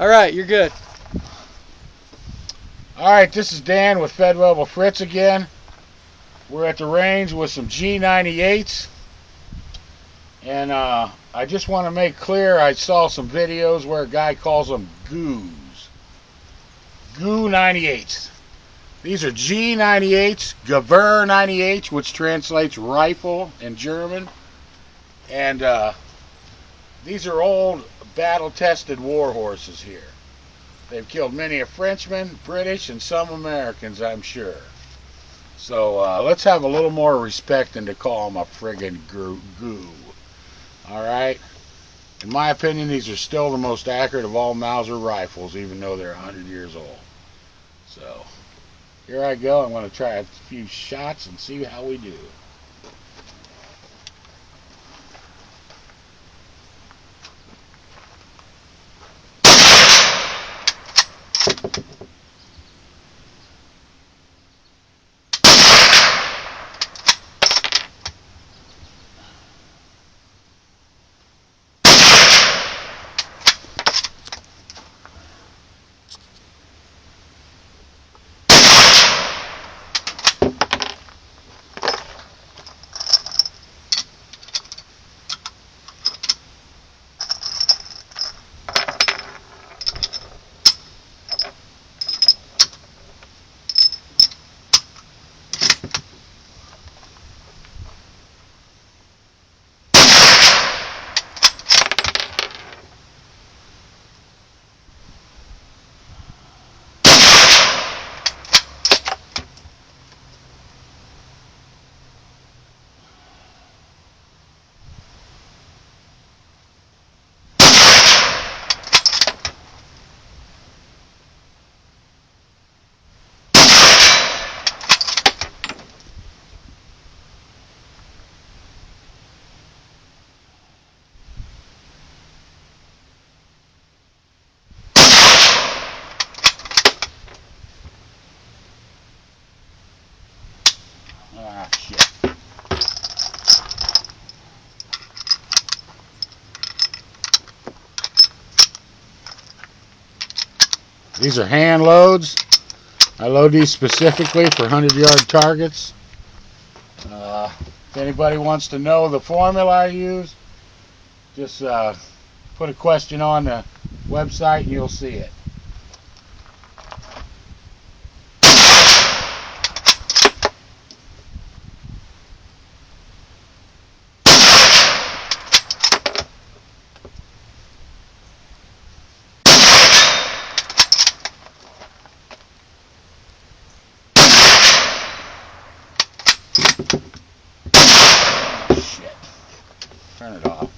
All right, you're good. Alright, this is Dan with Fed Level Fritz again. We're at the range with some G98s. And I just want to make clear, I saw some videos where a guy calls them GOOs. GOO 98s. These are G98s, Gewehr 98, which translates rifle in German. And these are old battle-tested war horses here. They've killed many a Frenchman, British, and some Americans, I'm sure. So let's have a little more respect than to call them a friggin' goo. Alright? In my opinion, these are still the most accurate of all Mauser rifles, even though they're 100 years old. So, here I go. I'm going to try a few shots and see how we do. Ah, shit. These are hand loads. I load these specifically for 100-yard targets. If anybody wants to know the formula I use, just put a question on the website and you'll see it. Shit. Turn it off.